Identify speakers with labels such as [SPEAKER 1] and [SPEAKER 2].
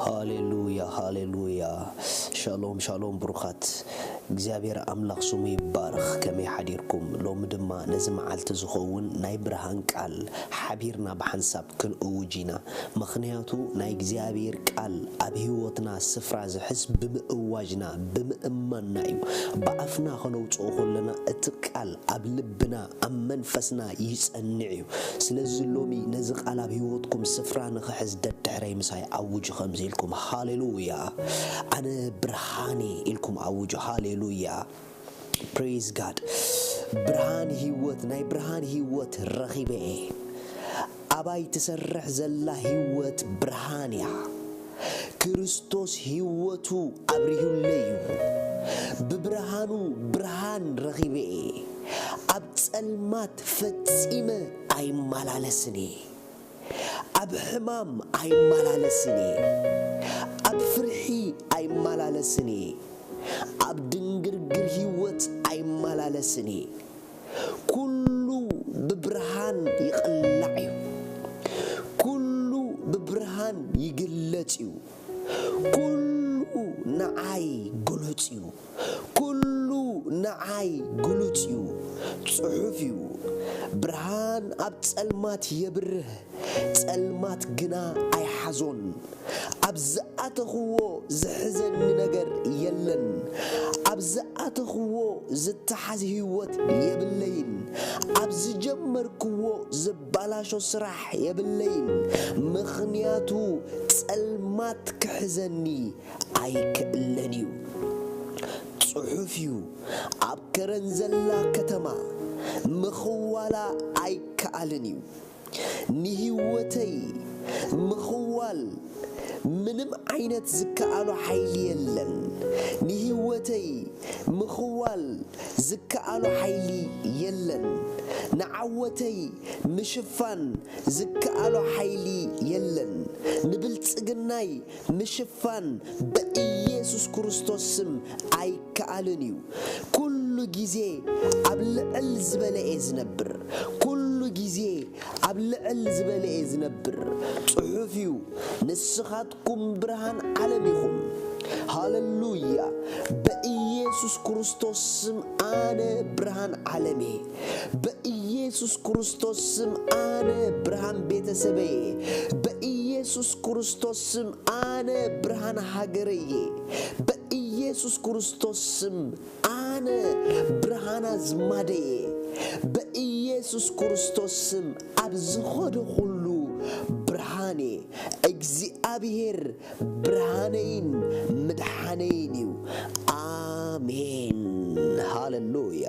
[SPEAKER 1] هاليلويا هاليلويا شالوم شالوم بروخات እግዚአብሔር አምላክ ስሙ ይባረክ ከመይ ሓዲርኩም ሎም ድማ ነዚ መዓልቲ ዝኸውን ናይ ብርሃን ቃል ሓቢርና በሐንሳብ ክንእውጂና ምኽንያቱ ናይ እግዚአብሔር ቃል ኣብ ህይወትና ስፍራ ዝሕስ ብምእዋጅና ብምእማንና እዩ በአፍና ኸነውጽኦ ኾለና እቲ ቃል ኣብ ልብና ኣብ መንፈስና ይጸንዕ እዩ ስለዚ ሎሚ ነዚ ቃል ኣብ ህይወትኩም ስፍራ ንኽሕዝ ደድሕረይ ምሳይ ኣውጅ ኸምዚ ኢልኩም ሃሌሉያ ኣነ ብርሃኔ ኢልኩም ኣውጅ ሃሌሉያ Praise God. ብርሃን ህይወት ናይ ብርሃን ህይወት ረኺበ አባይ ተሰርሕ ዘላ ህይወት ብርሃንያ ክርስቶስ ህይወቱ አብሪሁለዩ በብርሃኑ ብርሃን ረኺበ ኣብ ጸልማት ፈጺመ አይማላለስኒ ኣብ ሕማም አይማላለስኒ ኣብ ፍርሒ አይማላለስኒ ኣብ ድንግርግር ህይወት አይማላለስኒ ኩሉ በብርሃን ይቅላዕ ኩሉ በብርሃን ይግለጽ ኩሉ ነዓይ ግሉጽ ኩሉ ነዓይ ግሉጽ ጽሑፍ ብርሃን ኣብ ጸልማት የብርህ ጸልማት ግና አይሐዞን ኣብዝኣተኽዎ ዝሕዘን ነገር የለን ኣብዝኣተኽዎ ዝተሓዝ ህይወት የብለይን ኣብዝጀመርክዎ ዝባላሾ ስራሕ የብለይን ምኽንያቱ ጸልማት ክሕዘኒ ኣይክእለንዩ ጽሑፍ ኣብ ከረንዘላ ከተማ ምኽዋላ ኣይከኣልንዩ ንህይወተይ ምኽዋል ምንም አይነት ዝከአሉ ኃይል የለን ንህይወተይ ምኽዋል ዝከአሉ ኃይል የለን ንዓወተይ ምሽፋን ዝከአሉ ኃይል የለን ንብልጽግናይ ምሽፋን በኢየሱስ ክርስቶስ ስም አይከአልንዩ ኩሉ ጊዜ ኣብ ልዕል ዝበለኤ ዝነብር ኩሉ ጊዜ ኣብ ልዕል ዝበለኤ ዝነብር ጽሑፍ ንስኻትኩም ብርሃን ዓለም ይኹም ሃሌሉያ በኢየሱስ ክርስቶስ ስም አነ ብርሃን ዓለሜ በኢየሱስ ክርስቶስ ስም አነ ብርሃን ቤተሰቤ በኢየሱስ ክርስቶስ ስም አነ ብርሃን ሀገሬዬ በኢየሱስ ክርስቶስ ስም አነ ብርሃን አዝማዴዬ በኢየሱስ ክርስቶስ ስም አብዝኾደ ሁሉ ብርሃኔ እግዚአብሔር ብርሃኔን ምድሓኔን አሜን ሃሌሉያ